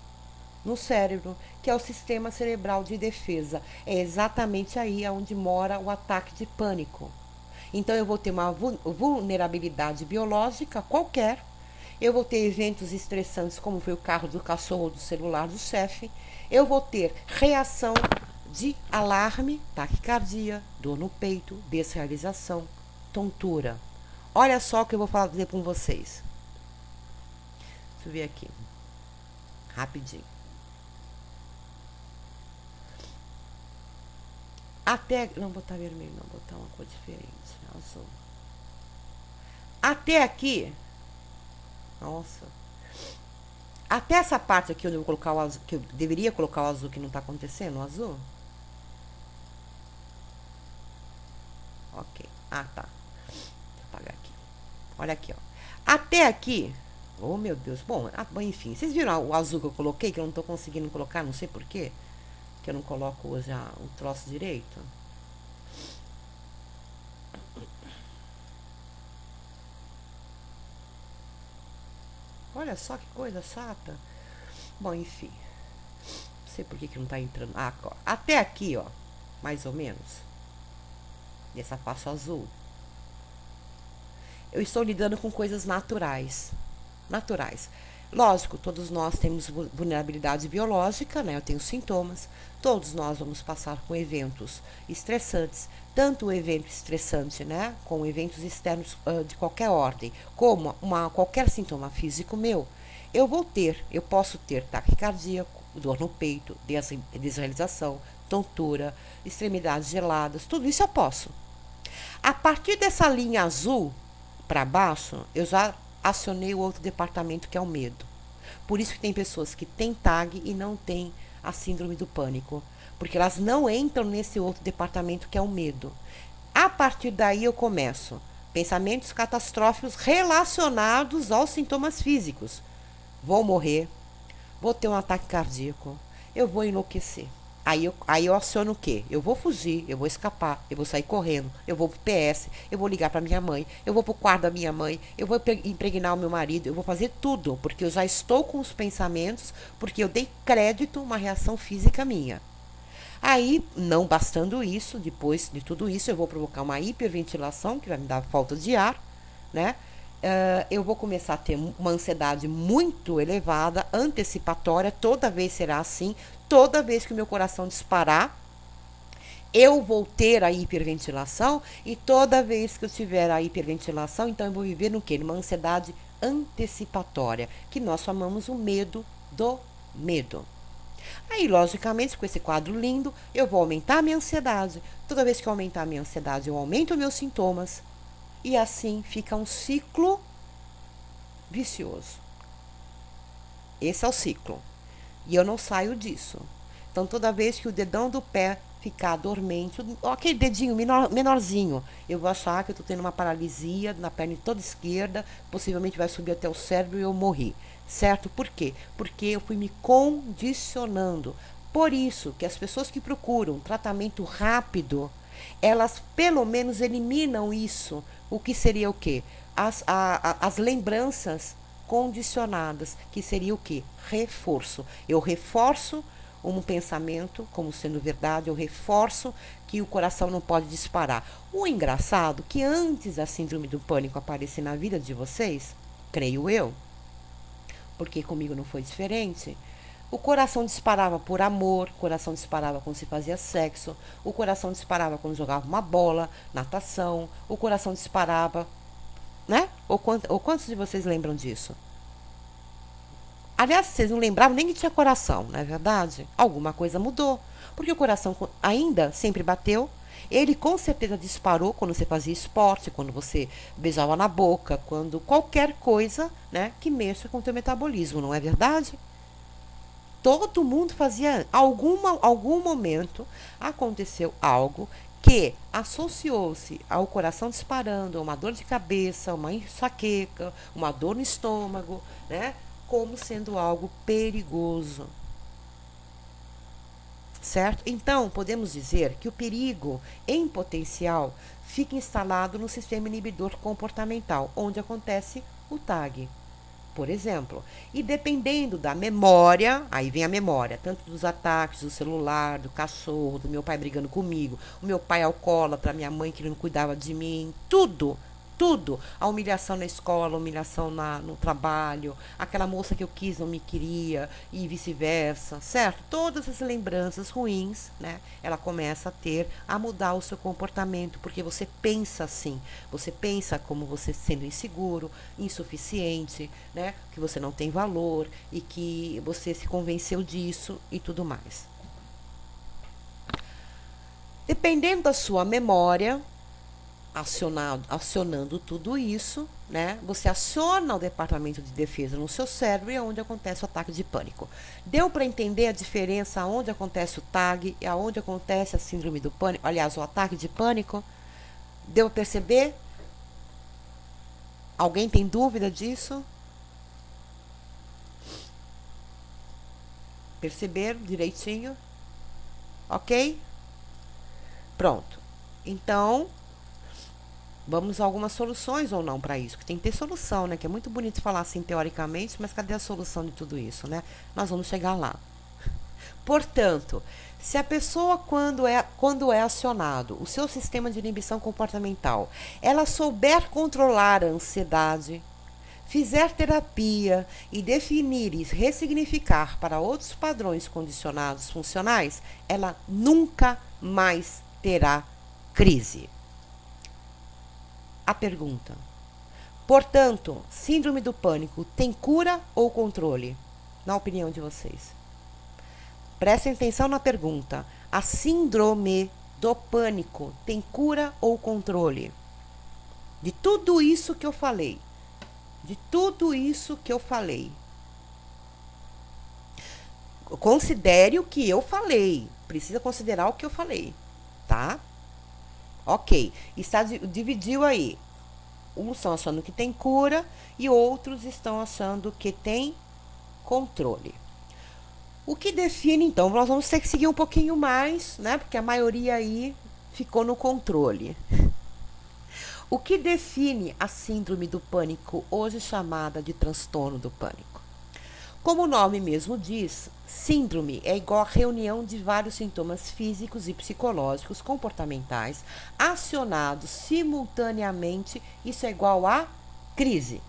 no cérebro, que é o sistema cerebral de defesa. É exatamente aí onde mora o ataque de pânico. Então eu vou ter uma vulnerabilidade biológica qualquer. Eu vou ter eventos estressantes, como foi o carro do cachorro ou do celular do chefe. Eu vou ter reação de alarme, taquicardia, dor no peito, desrealização, tontura. Olha só o que eu vou fazer com vocês. Deixa eu ver aqui. Rapidinho. Até. Não, botar vermelho, não, botar uma cor diferente. Azul. Até aqui. Nossa. Até essa parte aqui onde eu vou colocar o azul, que eu deveria colocar o azul que não está acontecendo, o azul. Ok. Ah, tá. Deixa eu apagar aqui. Olha aqui, ó. Até aqui. Oh, meu Deus. Bom, enfim. Vocês viram o azul que eu coloquei, que eu não estou conseguindo colocar, não sei porquê. Que eu não coloco hoje o troço direito. Olha só que coisa chata. Bom, enfim. Não sei por que não está entrando. Ah, ó. Até aqui, ó. Mais ou menos. Nessa faixa azul. Eu estou lidando com coisas naturais. Naturais. Lógico, todos nós temos vulnerabilidade biológica, né? Eu tenho sintomas. Todos nós vamos passar com eventos estressantes, tanto o evento estressante, né, com eventos externos de qualquer ordem, como qualquer sintoma físico meu, eu posso ter ataque cardíaco, dor no peito, desrealização, tontura, extremidades geladas, tudo isso eu posso. A partir dessa linha azul para baixo, eu já acionei o outro departamento que é o medo. Por isso que tem pessoas que têm TAG e não têm a síndrome do pânico, porque elas não entram nesse outro departamento que é o medo. A partir daí eu começo pensamentos catastróficos relacionados aos sintomas físicos. Vou morrer, vou ter um ataque cardíaco, eu vou enlouquecer. Aí eu aciono o quê? Eu vou fugir, eu vou escapar, eu vou sair correndo, eu vou pro PS, eu vou ligar para minha mãe, eu vou pro quarto da minha mãe, eu vou impregnar o meu marido, eu vou fazer tudo, porque eu já estou com os pensamentos, porque eu dei crédito a uma reação física minha. Aí, não bastando isso, depois de tudo isso, eu vou provocar uma hiperventilação, que vai me dar falta de ar, né? Eu vou começar a ter uma ansiedade muito elevada, antecipatória, toda vez será assim, toda vez que o meu coração disparar, eu vou ter a hiperventilação, e toda vez que eu tiver a hiperventilação, então eu vou viver no quê? Numa ansiedade antecipatória, que nós chamamos o medo do medo. Aí, logicamente, com esse quadro lindo, eu vou aumentar a minha ansiedade. Toda vez que eu aumentar a minha ansiedade, eu aumento os meus sintomas. E assim fica um ciclo vicioso. Esse é o ciclo. E eu não saio disso. Então, toda vez que o dedão do pé ficar dormente, aquele dedinho menorzinho, eu vou achar que eu estou tendo uma paralisia na perna toda esquerda, possivelmente vai subir até o cérebro e eu morri. Certo? Por quê? Porque eu fui me condicionando. Por isso que as pessoas que procuram tratamento rápido, elas pelo menos eliminam isso. O que seria o quê? As lembranças condicionadas, que seria o quê? Reforço. Eu reforço um pensamento como sendo verdade, eu reforço que o coração não pode disparar. O engraçado é que antes da síndrome do pânico aparecer na vida de vocês, creio eu, porque comigo não foi diferente, o coração disparava por amor, o coração disparava quando se fazia sexo, o coração disparava quando jogava uma bola, natação, o coração disparava, né? Ou quantos de vocês lembram disso? Aliás, vocês não lembravam nem que tinha coração, não é verdade? Alguma coisa mudou. Porque o coração ainda sempre bateu. Ele com certeza disparou quando você fazia esporte, quando você beijava na boca, quando qualquer coisa, né, que mexa com o teu metabolismo, não é verdade? Todo mundo fazia. Algum momento aconteceu algo que associou-se ao coração disparando, a uma dor de cabeça, uma enxaqueca, uma dor no estômago, né? Como sendo algo perigoso. Certo? Então, podemos dizer que o perigo em potencial fica instalado no sistema inibidor comportamental, onde acontece o TAG, por exemplo. E dependendo da memória, aí vem a memória, tanto dos ataques do celular, do cachorro, do meu pai brigando comigo, o meu pai alcoólatra, minha mãe que não cuidava de mim, tudo. Tudo. A humilhação na escola, a humilhação no trabalho, aquela moça que eu quis não me queria e vice-versa, certo? Todas as lembranças ruins, né? Ela começa a mudar o seu comportamento, porque você pensa assim. Você pensa como você sendo inseguro, insuficiente, né? Que você não tem valor e que você se convenceu disso e tudo mais. Dependendo da sua memória, acionando tudo isso, né? Você aciona o departamento de defesa no seu cérebro e é onde acontece o ataque de pânico. Deu para entender a diferença onde acontece o TAG e aonde acontece a síndrome do pânico? Aliás, o ataque de pânico? Deu para perceber? Alguém tem dúvida disso? Perceberam direitinho? Ok? Pronto. Então, vamos a algumas soluções ou não para isso, que tem que ter solução, né? Que é muito bonito falar assim teoricamente, mas cadê a solução de tudo isso, né? Nós vamos chegar lá. Portanto, se a pessoa, quando é acionado o seu sistema de inibição comportamental, ela souber controlar a ansiedade, fizer terapia e definir e ressignificar para outros padrões condicionados funcionais, ela nunca mais terá crise. A pergunta: Portanto, síndrome do pânico tem cura ou controle? Na opinião de vocês. Prestem atenção na pergunta. A síndrome do pânico tem cura ou controle? De tudo isso que eu falei. De tudo isso que eu falei. Considere o que eu falei. Precisa considerar o que eu falei. Tá? Ok. Dividiu aí. Uns estão achando que tem cura e outros estão achando que tem controle. O que define, então, nós vamos ter que seguir um pouquinho mais, né? Porque a maioria aí ficou no controle. O que define a síndrome do pânico, hoje chamada de transtorno do pânico? Como o nome mesmo diz, síndrome é igual a reunião de vários sintomas físicos e psicológicos comportamentais acionados simultaneamente. Isso é igual a crise.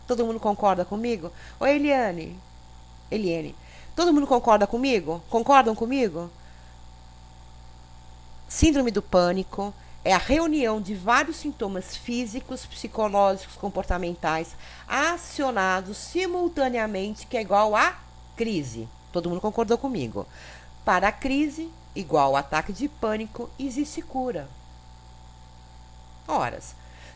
Todo mundo concorda comigo? Oi, Eliane. Todo mundo concorda comigo? Concordam comigo? Síndrome do pânico é a reunião de vários sintomas físicos, psicológicos, comportamentais acionados simultaneamente, que é igual a crise. Todo mundo concordou comigo? Para a crise, igual ao ataque de pânico, existe cura. Ora,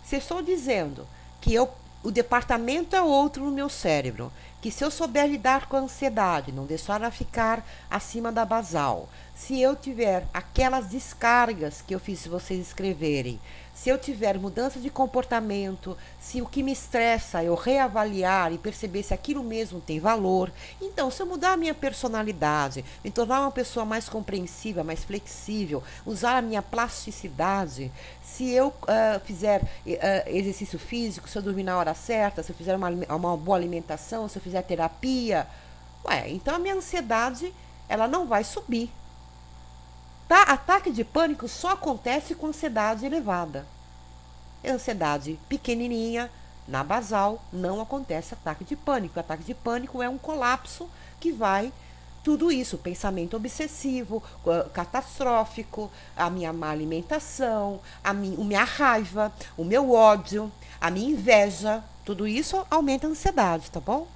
se eu estou dizendo que o departamento é outro no meu cérebro, que se eu souber lidar com a ansiedade, não deixar ela ficar acima da basal, se eu tiver aquelas descargas que eu fiz vocês escreverem, se eu tiver mudança de comportamento, se o que me estressa eu reavaliar e perceber se aquilo mesmo tem valor, então se eu mudar a minha personalidade, me tornar uma pessoa mais compreensiva, mais flexível, usar a minha plasticidade, se eu fizer exercício físico, se eu dormir na hora certa, se eu fizer uma boa alimentação, se eu fizer terapia, então a minha ansiedade ela não vai subir. Tá? Ataque de pânico só acontece com ansiedade elevada. Ansiedade pequenininha, na basal, não acontece ataque de pânico. Ataque de pânico é um colapso que vai tudo isso, pensamento obsessivo, catastrófico, a minha má alimentação, a minha raiva, o meu ódio, a minha inveja, tudo isso aumenta a ansiedade, tá bom?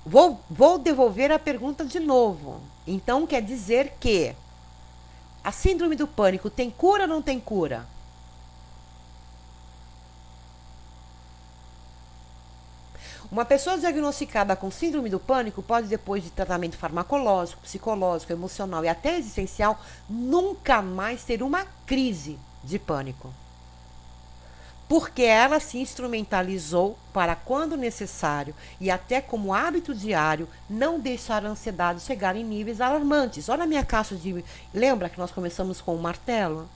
Vou devolver a pergunta de novo. Então quer dizer que a síndrome do pânico tem cura ou não tem cura? Uma pessoa diagnosticada com síndrome do pânico pode, depois de tratamento farmacológico, psicológico, emocional e até existencial, nunca mais ter uma crise de pânico. Porque ela se instrumentalizou para, quando necessário e até como hábito diário, não deixar a ansiedade chegar em níveis alarmantes. Olha a minha caixa de... Lembra que nós começamos com o martelo?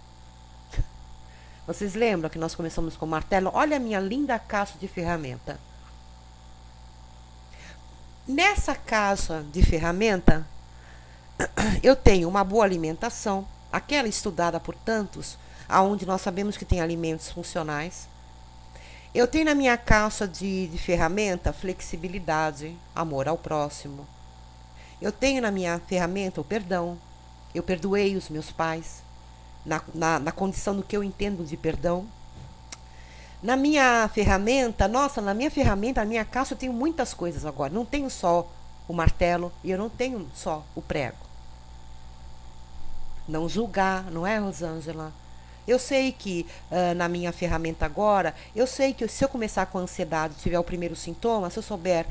Vocês lembram que nós começamos com o martelo? Olha a minha linda caixa de ferramenta. Nessa caixa de ferramenta, eu tenho uma boa alimentação, aquela estudada por tantos, aonde nós sabemos que tem alimentos funcionais. Eu tenho na minha caixa de ferramenta flexibilidade, amor ao próximo. Eu tenho na minha ferramenta o perdão. Eu perdoei os meus pais, na condição do que eu entendo de perdão. Na minha ferramenta, na minha caixa eu tenho muitas coisas agora. Não tenho só o martelo e eu não tenho só o prego. Não julgar, não é, Rosângela? Eu sei que na minha ferramenta agora, eu sei que se eu começar com ansiedade, tiver o primeiro sintoma, se eu souber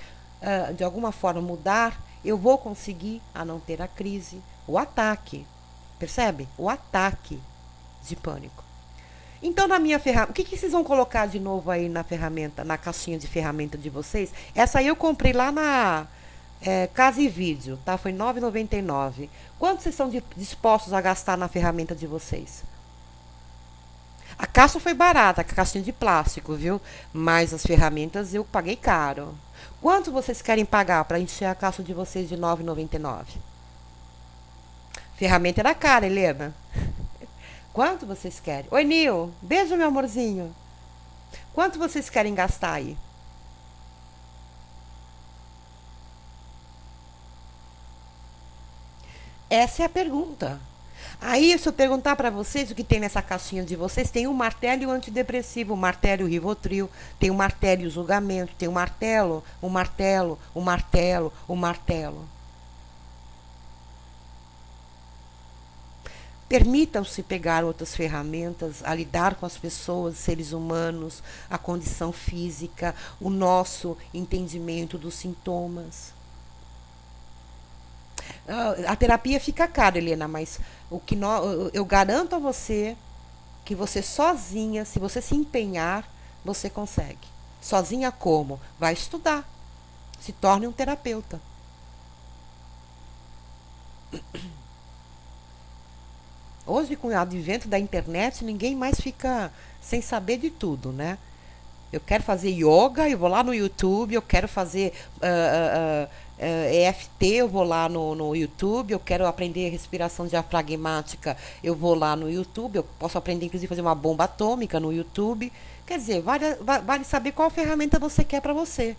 de alguma forma mudar, eu vou conseguir a não ter a crise, o ataque. Percebe? O ataque de pânico. Então, na minha ferramenta, o que vocês vão colocar de novo aí na ferramenta, na caixinha de ferramenta de vocês? Essa aí eu comprei lá na Casa e Vídeo, tá? Foi R$ 9,99. Quanto vocês estão dispostos a gastar na ferramenta de vocês? A caixa foi barata, a caixinha de plástico, viu? Mas as ferramentas eu paguei caro. Quanto vocês querem pagar para encher a caixa de vocês de R$ 9,99? Ferramenta era cara, Helena. Quanto vocês querem? Oi, Nil. Beijo, meu amorzinho. Quanto vocês querem gastar aí? Essa é a pergunta. Aí, se eu perguntar para vocês o que tem nessa caixinha de vocês, tem o martelo e o antidepressivo, o martelo e o Rivotril, tem o martelo e o julgamento, tem o martelo, o martelo, o martelo, o martelo. Permitam-se pegar outras ferramentas a lidar com as pessoas, seres humanos, a condição física, o nosso entendimento dos sintomas. A terapia fica cara, Helena, mas o que eu garanto a você que você sozinha, se você se empenhar, você consegue. Sozinha como? Vai estudar. Se torne um terapeuta. Hoje, com o advento da internet, ninguém mais fica sem saber de tudo, né? Eu quero fazer yoga, eu vou lá no YouTube. Eu quero fazer EFT, eu vou lá no YouTube. Eu quero aprender respiração diafragmática, eu vou lá no YouTube. Eu posso aprender, inclusive, a fazer uma bomba atômica no YouTube. Quer dizer, vale saber qual ferramenta você quer para você.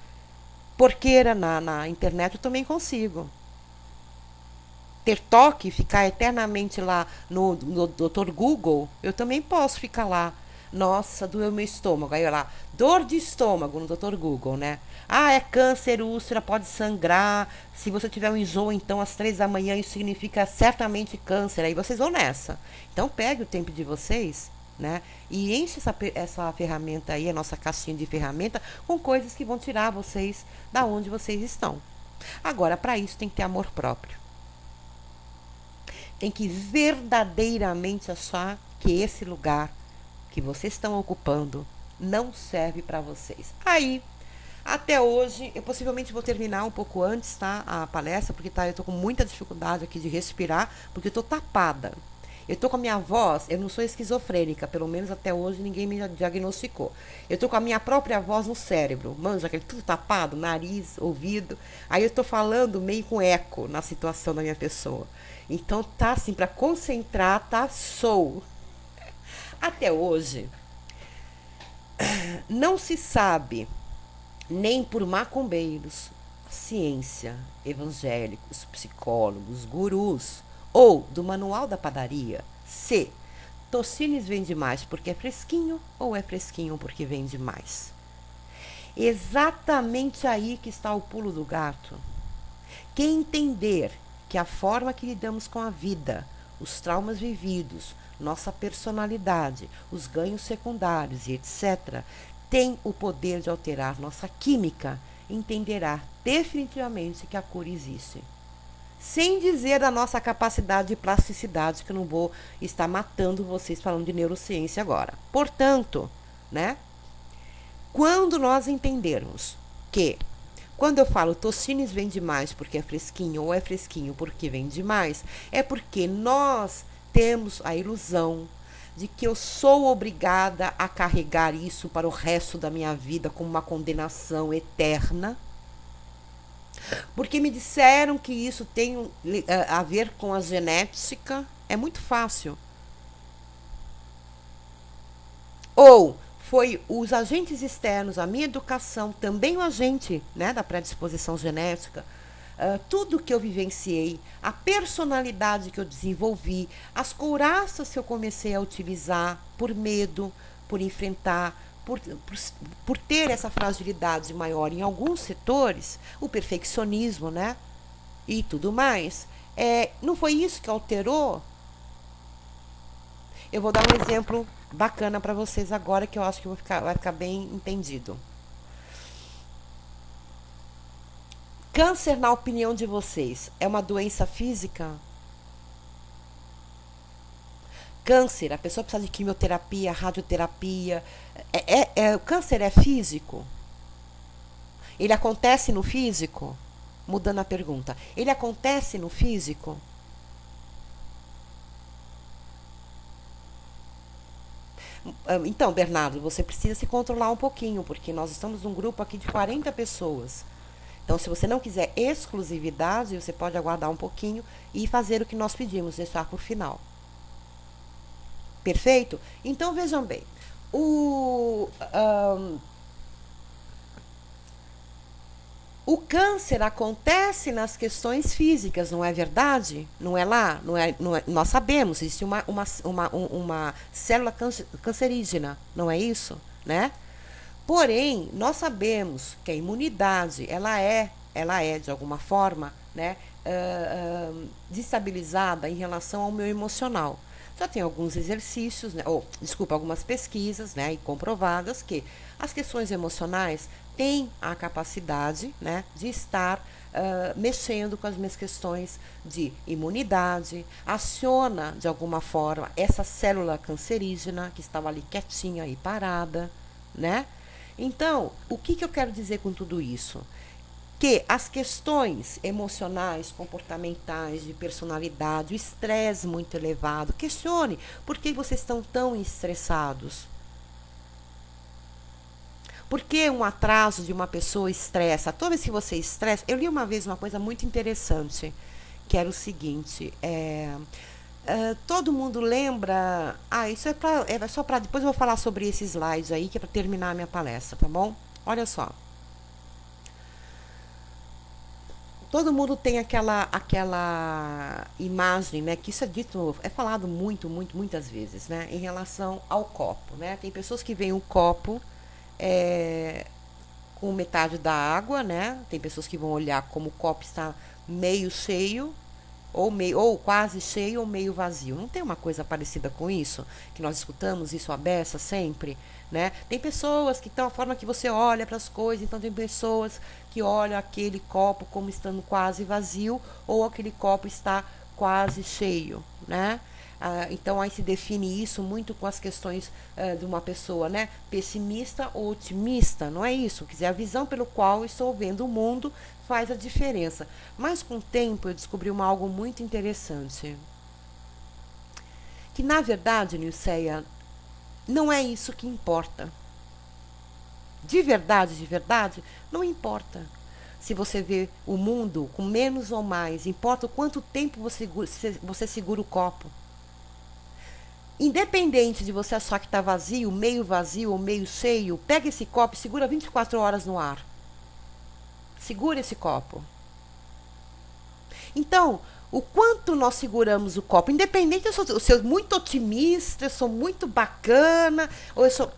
Porqueira na internet eu também consigo. Ter toque, ficar eternamente lá no Dr. Google, eu também posso ficar lá. Nossa, doeu meu estômago. Aí eu lá, dor de estômago no Dr. Google, né? Ah, é câncer, úlcera, pode sangrar. Se você tiver um enjoo, então, às 3 da manhã, isso significa certamente câncer. Aí vocês vão nessa. Então, pegue o tempo de vocês, né? E enche essa ferramenta aí, a nossa caixinha de ferramenta, com coisas que vão tirar vocês da onde vocês estão. Agora, para isso, tem que ter amor próprio. Tem que verdadeiramente achar que esse lugar que vocês estão ocupando não serve para vocês. Aí, até hoje, eu possivelmente vou terminar um pouco antes, tá? A palestra, porque tá, eu tô com muita dificuldade aqui de respirar, porque eu tô tapada. Eu tô com a minha voz, eu não sou esquizofrênica, pelo menos até hoje ninguém me diagnosticou. Eu tô com a minha própria voz no cérebro, manja, aquele tudo tapado, nariz, ouvido. Aí eu tô falando meio com eco na situação da minha pessoa. Então tá assim, para concentrar, tá show. Até hoje, não se sabe, nem por macumbeiros, ciência, evangélicos, psicólogos, gurus, ou do manual da padaria, se Tocines vende mais porque é fresquinho ou é fresquinho porque vende mais. Exatamente aí que está o pulo do gato. Quem entender que a forma que lidamos com a vida, os traumas vividos, nossa personalidade, os ganhos secundários e etc., tem o poder de alterar nossa química, entenderá definitivamente que a cura existe. Sem dizer da nossa capacidade de plasticidade, que eu não vou estar matando vocês falando de neurociência agora. Portanto, né? Quando nós entendermos que quando eu falo Tocines vende mais porque é fresquinho ou é fresquinho porque vende mais, é porque nós temos a ilusão de que eu sou obrigada a carregar isso para o resto da minha vida como uma condenação eterna. Porque me disseram que isso tem a ver com a genética. É muito fácil. Ou foi os agentes externos, a minha educação, também o agente, né, da predisposição genética, tudo que eu vivenciei, a personalidade que eu desenvolvi, as couraças que eu comecei a utilizar por medo, por enfrentar, por ter essa fragilidade maior em alguns setores, o perfeccionismo, né? E tudo mais. Não foi isso que alterou? Eu vou dar um exemplo bacana para vocês agora que eu acho que vai ficar bem entendido. Câncer, na opinião de vocês, é uma doença física? Câncer, a pessoa precisa de quimioterapia, radioterapia. O câncer é físico? Ele acontece no físico? Mudando a pergunta. Ele acontece no físico? Então, Bernardo, você precisa se controlar um pouquinho, porque nós estamos num grupo aqui de 40 pessoas. Então, se você não quiser exclusividade, você pode aguardar um pouquinho e fazer o que nós pedimos, deixar por final. Perfeito? Então, vejam bem. O câncer acontece nas questões físicas, não é verdade? Não é lá? Nós sabemos, existe uma célula cancerígena, não é isso? Né? Porém, nós sabemos que a imunidade, ela é de alguma forma, né, destabilizada em relação ao meu emocional. Já tem alguns exercícios, né, algumas pesquisas, né, e comprovadas que as questões emocionais têm a capacidade, né, de estar mexendo com as minhas questões de imunidade, aciona de alguma forma essa célula cancerígena que estava ali quietinha e parada, né? Então, o que eu quero dizer com tudo isso? Que as questões emocionais, comportamentais, de personalidade, o estresse muito elevado, questione por que vocês estão tão estressados. Por que um atraso de uma pessoa estressa? Toda vez que você estressa, eu li uma vez uma coisa muito interessante, que era o seguinte, todo mundo lembra. Isso é só para. Depois eu vou falar sobre esse slide aí, que é para terminar a minha palestra, tá bom? Olha só. Todo mundo tem aquela imagem, né? Que isso é dito, é falado muitas vezes, né? Em relação ao copo, né? Tem pessoas que veem o copo com metade da água, né? Tem pessoas que vão olhar como o copo está meio cheio, ou quase cheio ou meio vazio. Não tem uma coisa parecida com isso? Que nós escutamos isso à beça sempre, né? Tem pessoas que estão a forma que você olha para as coisas, então tem pessoas que olham aquele copo como estando quase vazio ou aquele copo está quase cheio, né? Então aí se define isso muito com as questões de uma pessoa, né? Pessimista ou otimista, não é isso? Quer dizer, a visão pelo qual eu estou vendo o mundo faz a diferença. Mas com o tempo eu descobri algo muito interessante. Que na verdade, Nilceia, não é isso que importa. De verdade, não importa. Se você vê o mundo com menos ou mais, importa o quanto tempo você segura o copo. Independente de você achar que está vazio ou meio cheio, pega esse copo e segura 24 horas no ar. Segura esse copo. Então, o quanto nós seguramos o copo, independente, eu sou muito otimista, eu sou muito bacana, ou eu sou...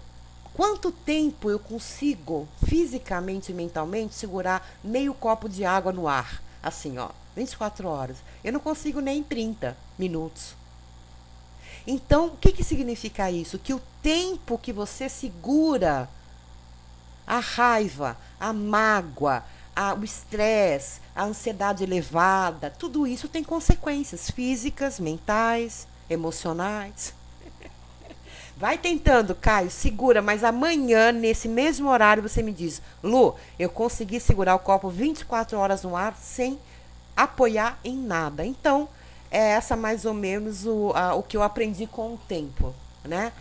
Quanto tempo eu consigo, fisicamente e mentalmente, segurar meio copo de água no ar? Assim, ó, 24 horas. Eu não consigo nem 30 minutos. Então, o que significa isso? Que o tempo que você segura a raiva, a mágoa, o estresse, a ansiedade elevada, tudo isso tem consequências físicas, mentais, emocionais. Vai tentando, Caio, segura, mas amanhã, nesse mesmo horário, você me diz: Lu, eu consegui segurar o copo 24 horas no ar sem apoiar em nada. Então, é essa mais ou menos o que eu aprendi com o tempo, né?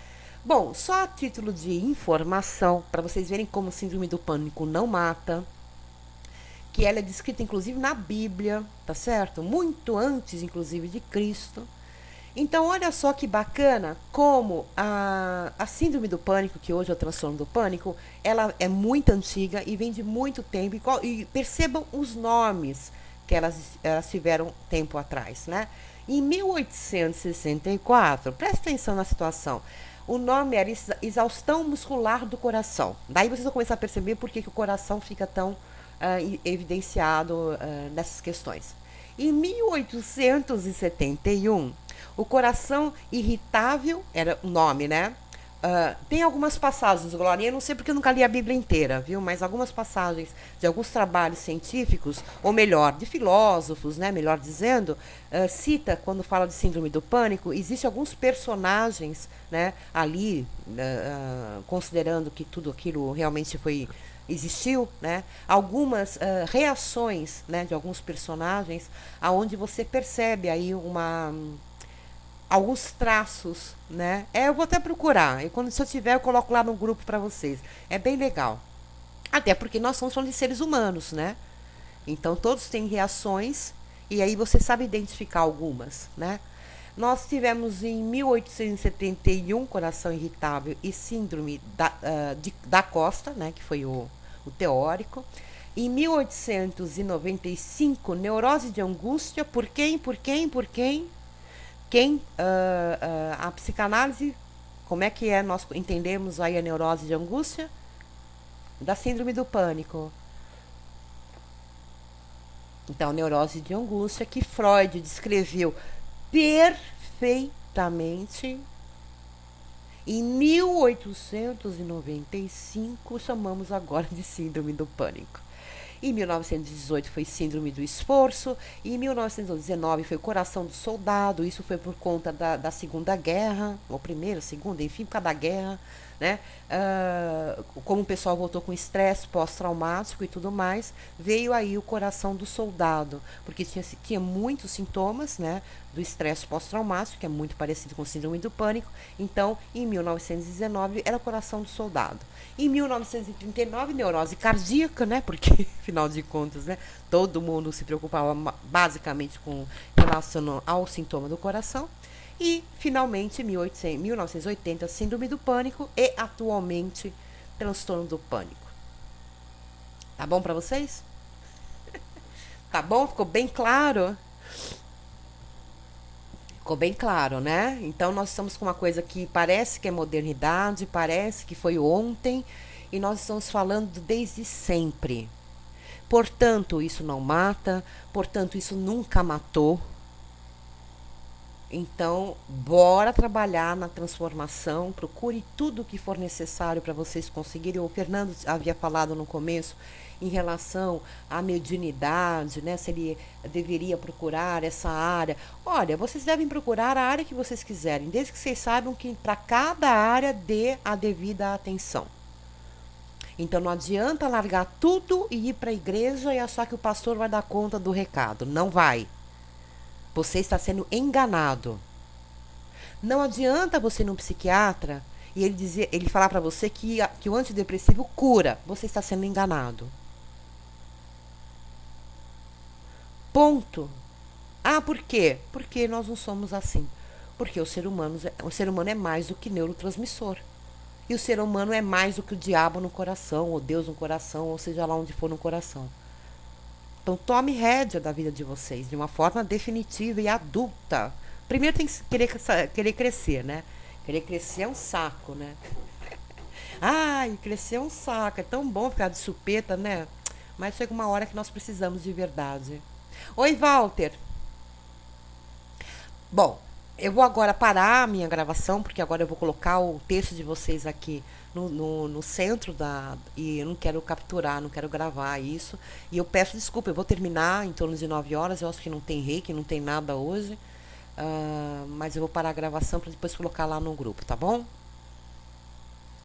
Bom, só a título de informação, para vocês verem como a síndrome do pânico não mata, que ela é descrita inclusive na Bíblia, tá certo? Muito antes, inclusive, de Cristo. Então, olha só que bacana como a síndrome do pânico, que hoje é o transtorno do pânico, ela é muito antiga e vem de muito tempo. E percebam os nomes que elas tiveram tempo atrás, né? Em 1864, presta atenção na situação, o nome era exaustão muscular do coração. Daí vocês vão começar a perceber por que o coração fica tão evidenciado nessas questões. Em 1871, o coração irritável era o nome, né? Tem algumas passagens, Glorinha, eu não sei porque eu nunca li a Bíblia inteira, viu? Mas algumas passagens de alguns trabalhos científicos, ou melhor, de filósofos, né? Melhor dizendo, cita, quando fala de síndrome do pânico, existem alguns personagens, né? Ali, considerando que tudo aquilo realmente existiu, né? Algumas reações, né? De alguns personagens, aonde você percebe aí alguns traços, né? Eu vou até procurar. E se eu tiver, eu coloco lá no grupo para vocês. É bem legal. Até porque nós somos falando de seres humanos, né? Então todos têm reações e aí você sabe identificar algumas, né? Nós tivemos em 1871 coração irritável e síndrome da Costa, né? Que foi o teórico. Em 1895, neurose de angústia, por quem, por quem, por quem? Quem, a psicanálise, como é que é, nós entendemos aí a neurose de angústia? Da síndrome do pânico. Então, neurose de angústia que Freud descreveu perfeitamente em 1895, chamamos agora de síndrome do pânico. Em 1918 foi síndrome do esforço, em 1919 foi coração do soldado, isso foi por conta da Segunda Guerra, ou primeira, segunda, enfim, por causa da guerra, né? Como o pessoal voltou com estresse pós-traumático e tudo mais, veio aí o coração do soldado, porque tinha muitos sintomas, né, do estresse pós-traumático, que é muito parecido com síndrome do pânico. Então, em 1919 era o coração do soldado. Em 1939, neurose cardíaca, né? Porque, afinal de contas, né, todo mundo se preocupava basicamente com relação ao sintoma do coração. E, finalmente, em 1980, síndrome do pânico e, atualmente, transtorno do pânico. Tá bom para vocês? Tá bom? Ficou bem claro? Ficou bem claro, né? Então, nós estamos com uma coisa que parece que é modernidade, parece que foi ontem, e nós estamos falando desde sempre. Portanto, isso não mata, portanto, isso nunca matou. Então, bora trabalhar na transformação, procure tudo o que for necessário para vocês conseguirem. O Fernando havia falado no começo em relação à mediunidade, né? Se ele deveria procurar essa área. Olha, vocês devem procurar a área que vocês quiserem, desde que vocês saibam que para cada área dê a devida atenção. Então não adianta largar tudo e ir para a igreja e achar que o pastor vai dar conta do recado. Não vai. Você está sendo enganado. Não adianta você ir num psiquiatra e ele falar para você que o antidepressivo cura. Você está sendo enganado. Ponto. Ah, por quê? Porque nós não somos assim. Porque o ser humano é mais do que neurotransmissor. E o ser humano é mais do que o diabo no coração, ou Deus no coração, ou seja lá onde for no coração. Então tome rédea da vida de vocês de uma forma definitiva e adulta. Primeiro tem que querer crescer, né? Querer crescer é um saco, né? Ai, crescer é um saco. É tão bom ficar de chupeta, né? Mas chega uma hora que nós precisamos de verdade. Oi, Walter. Bom, eu vou agora parar a minha gravação, porque agora eu vou colocar o texto de vocês aqui no centro da. E eu não quero capturar, não quero gravar isso. E eu peço desculpa, eu vou terminar em torno de 9 horas. Eu acho que não tem reiki, não tem nada hoje. Mas eu vou parar a gravação para depois colocar lá no grupo, tá bom?